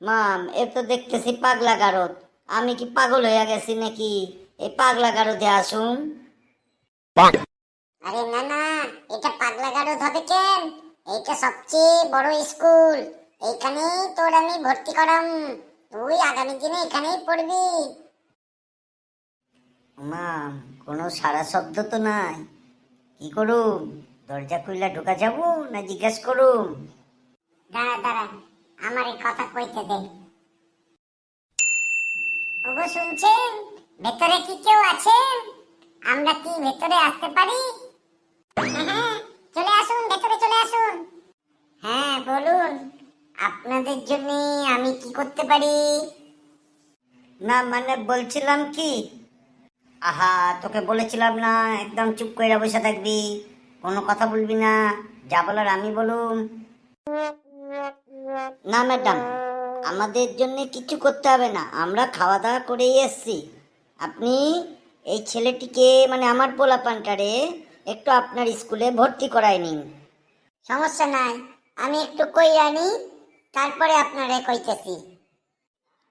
মাম, এ তো দেখতেছি পাগলা গারদ। আমি কি পাগল হইয়া গেছি নাকি? এই পাগলা গারদে আসুন। আরে না না, এটা পাগলা গারদ হবে কেন? এইটা সবচেয়ে বড় স্কুল। এইখানেই তোর আমি ভর্তি করাম। তুই আগামী দিনে এখানেই পড়বি। মাম, কোনো সারা শব্দ তো নাই। কি করুম? দরজা খুললা ঢুকা যাবো না জিজ্ঞেস করুম? দাঁড়া দাঁড়া, আমার এই কথা কইতে দে। ওগো শুনছেন? ভেতরে কি কেউ আছেন? আমরা কি ভেতরে আসতে পারি? হ্যাঁ, চলে আসুন, ভেতরে চলে আসুন। হ্যাঁ বলুন, আপনাদের জন্য আমি কি করতে পারি? না মানে বলছিলাম কি, আহা তোকে বলেছিলাম না একদম চুপ কইরা বসে থাকবি, কোনো কথা বলবি না, যা বলার আমি বলুম। না ম্যাডাম, আমাদের জন্য কিছু করতে হবে না, আমরা খাওয়া দাওয়া করেই এসছি। আপনি এই ছেলেটিকে মানে আমার পোলাপানটারে একটু আপনার স্কুলে ভর্তি করায় নিন। সমস্যা নাই, আমি একটু কইরা নি, তারপরে আপনারে কইতেছি।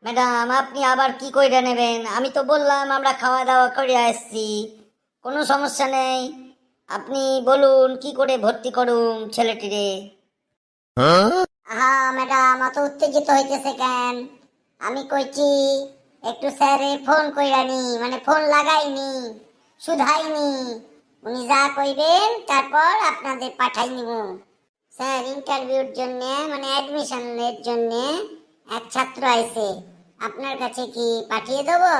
ম্যাডাম, আপনি আবার কি কইরা নেবেন? আমি তো বললাম আমরা খাওয়া দাওয়া করে আসছি, কোনো সমস্যা নেই। আপনি বলুন কি করে ভর্তি করুন ছেলেটিরে। আহা ম্যাডাম, অত উত্তেজিত হইতেছে কেন? আমি কইছি একটু স্যারে ফোন কইরানি, মানে ফোন লাগাইনি, শুধাইনি। উনি যা কইবেন তারপর আপনাদের পাঠাই নিব। স্যার, ইন্টারভিউর জন্য মানে অ্যাডমিশনের জন্য এক ছাত্র আইছে, আপনার কাছে কি পাঠিয়ে দেবো?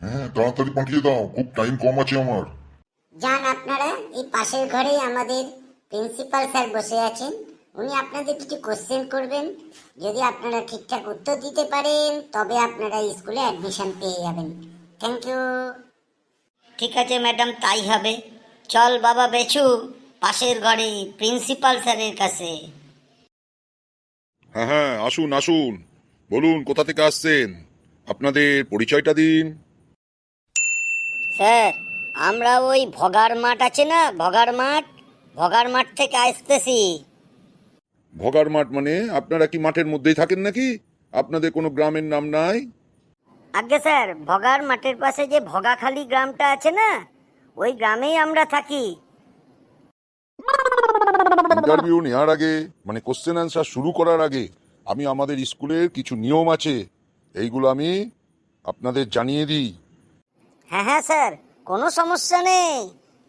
হ্যাঁ, তাড়াতাড়ি পাঠিয়ে দাও, খুব টাইম কম আছে আমার। যান আপনারা, এই পাশের ঘরেই আমাদের প্রিন্সিপাল স্যার বসে আছেন। উনি আপনাদের কিছু কোশ্চেন করবেন। যদি আপনারা ঠিকঠাক উত্তর দিতে পারেন তবে আপনারা স্কুলে অ্যাডমিশন পেয়ে যাবেন। Thank you. ঠিক আছে ম্যাডাম, তাই হবে। চল বাবা বেছু, পাশের ঘরে প্রিন্সিপাল স্যারের কাছে। হ্যাঁ হ্যাঁ, আসুন আসুন, বলুন কোথা থেকে আসছেন, আপনাদের পরিচয়টা দিন। স্যার, আমরা ওই ভগার মাঠ আছে না, ভগার মাঠ, ভগার মাঠ থেকে আসতেছি। ভগার মাঠ মানে আপনারা কি মাঠের মধ্যেই থাকেন নাকি? আপনাদের কোনো গ্রামের নাম নাই? আগে স্যার, ভগার মাঠের পাশে যে ভগাখালি গ্রামটা আছে না, ওই গ্রামেই আমরা থাকি। ইন্টারভিউ নেওয়ার আগে মানে কোশ্চেন অ্যান্সার শুরু করার আগে আমি আমাদের স্কুলের কিছু নিয়ম আছে, এইগুলো আমি আপনাদের জানিয়ে দিই। হ্যাঁ হ্যাঁ স্যার, কোনো সমস্যা নেই।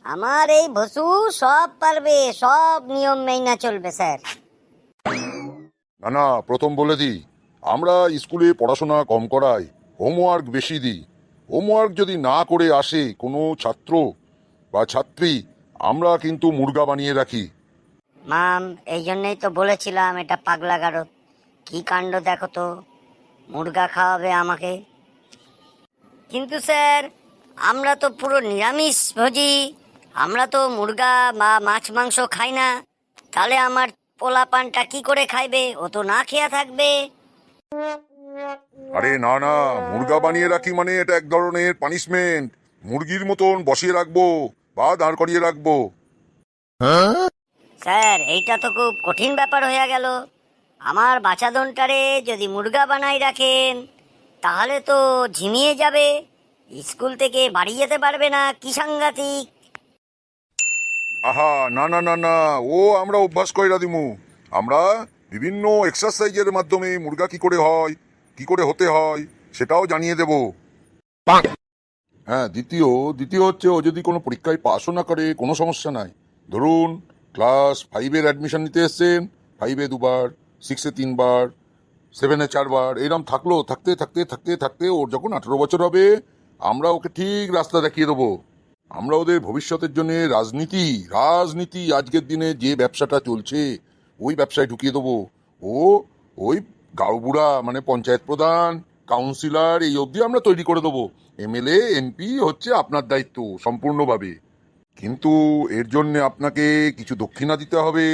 আমার এই ভসু সব পারবে, সব নিয়ম মেনে চলবে স্যার। না না, প্রথম বলে দিই, আমরা স্কুলে পড়াশোনা কম করাই, হোমওয়ার্ক বেশি দিই। হোমওয়ার্ক যদি না করে আসে কোনো ছাত্র বা ছাত্রী, আমরা কিন্তু মুর্গা বানিয়ে রাখি। মাম, এই জন্যই তো বলেছিলাম এটা পাগলা গারদ। কি কাণ্ড দেখো তো, মুরগা খাওয়াবে আমাকে। কিন্তু স্যার, আমরা তো পুরো নিরামিষ ভোজি, আমরা তো মুরগা বা মাছ মাংস খাই না। তাহলে আমার পোলা পানটা কি করে খাইবে? ও তো না খেয়া থাকবে। আরে না না, মুর্গা বানিয়ে রাখি মানে এটা এক ধরনের পানিশমেন্ট। মুরগির মতন বসিয়ে রাখবো বা দাঁড় করিয়ে রাখবো। স্যার, এইটা তো খুব কঠিন ব্যাপার হয়ে গেল। আমার বাচ্চাদনটারে যদি মুরগা বানাই রাখেন, তাহলে তো ঝিমিয়ে যাবে, স্কুল থেকে বাড়ি যেতে পারবে না, কি সাংঘাতিক। আহা না না না না, ও আমরা অভ্যাস কইরা দিমু। আমরা বিভিন্ন এক্সারসাইজের মাধ্যমে মুরগা কি করে হয়, কি করে হতে হয় সেটাও জানিয়ে দেব। হ্যাঁ, দ্বিতীয় দ্বিতীয় হচ্ছে, ও যদি কোনো পরীক্ষায় পাশও না করে কোনো সমস্যা নাই। ধরুন ক্লাস 5-এর অ্যাডমিশন নিতে এসছেন, 5-এ 2বার, 6-এ 3বার, 7-এ 4বার, এরম থাকলো, থাকতে থাকতে থাকতে থাকতে ওর যখন 18 বছর হবে, আমরা ওকে ঠিক রাস্তা দেখিয়ে দেবো। আমরা ওদের ভবিষ্যতের জন্য রাজনীতি রাজনীতি আজকের দিনে যে ব্যবসাটা চলছে ওই ব্যবসায় ঢুকিয়ে দেবো। ও ওই গাঁওবুড়া মানে পঞ্চায়েত প্রধান, কাউন্সিলর এই অবধি আমরা তৈরি করে দেবো। এমএলএ এমপি হচ্ছে আপনার দায়িত্ব সম্পূর্ণভাবে। কিন্তু এর জন্য আপনাকে কিছু দক্ষিণা দিতে হবে।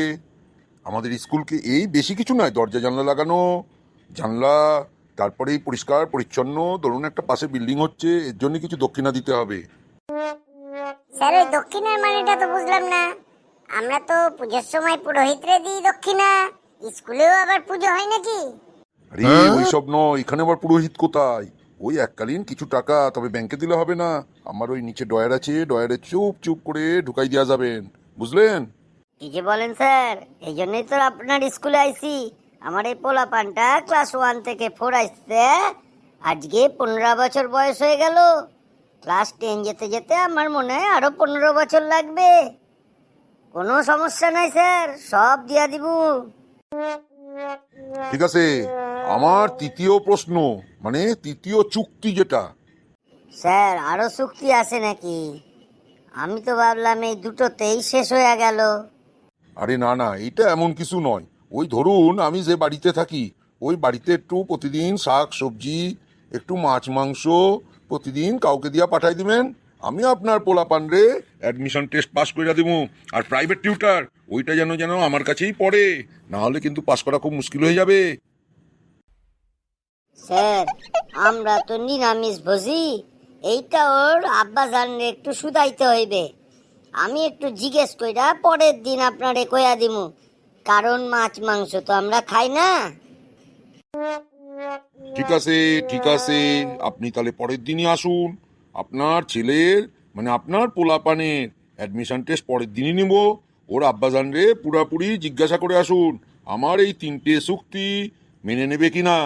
আমাদের স্কুলকে এই বেশি কিছু নয়, দরজা জানলা লাগানো, জানলা, তারপরেই পরিষ্কার পরিচ্ছন্ন, ধরুন একটা পাশে বিল্ডিং হচ্ছে, এর জন্য কিছু দক্ষিণা দিতে হবে। স্যার, ওই দক্ষিণার মানেটা তো বুঝলাম না। আমরা তো পুজোর সময় পুরোহিতরে দিই দক্ষিণা, স্কুলেও আবার পুজো হয় নাকি? আরে ওইসব নয়, এখানে আবার পুরোহিত কোথায়? ওই এককালীন কিছু টাকা, তবে ব্যাংকে দিলে হবে না। আমার ওই নিচে ডয়ার আছে, ডয়ারে চুপ চুপ করে ঢুকাই দেওয়া যাবেন, বুঝলেন? কি যে বলেন স্যার, এই জন্যই তো আপনার স্কুলে আইছি। আমার এই পোলাপানটা ক্লাস 1 থেকে 4 আসছে, আজকে 15 বছর বয়স হয়ে গেল। ক্লাস 10 যেতে যেতে আমার মনে হয় আরো 15 বছর লাগবে। কোনো সমস্যা নাই স্যার, সব দিয়া দিব। ঠিক আছে, আমার তৃতীয় প্রশ্ন, মানে তৃতীয় চুক্তি যেটা। স্যার আরো চুক্তি আছে নাকি? আমি তো ভাবলাম এই দুটোতেই শেষ হয়ে গেল। আরে না না, এটা এমন কিছু নয়। ওই ধরুন আমি যে বাড়িতে থাকি, ওই বাড়িতে একটু প্রতিদিন শাক সবজি, একটু মাছ মাংস প্রতিদিন কাউকে দিয়া পাঠাই দিবেন। আমি আপনার পোলাপান রে অ্যাডমিশন টেস্ট পাস করে দিব। আর প্রাইভেট টিউটার ওইটা যেন যেন আমার কাছেই পড়ে, না হলে কিন্তু পাস করা খুব মুশকিল হয়ে যাবে। স্যার আমরা তো নিরামিষ ভোজি, এইটা ওর আব্বা জানলে একটু শুধাইতে হইবে। আমি একটু জিজ্ঞেস কইরা পরের দিন আপনারে কইয়া দিমু, কারণ মাছ মাংস তো আমরা খাই না। ঠিক আছে ঠিক আছে, আপনি তাহলে পরের দিনই আসুন। আপনার ছেলের মানে আপনার পোলাপানের অ্যাডমিশন টেস্ট পরের দিনই নিব। ওর আব্বাজান রে পুরাপুরি জিজ্ঞাসা করে আসুন আমার এই 3টে চুক্তি মেনে নেবে কিনা।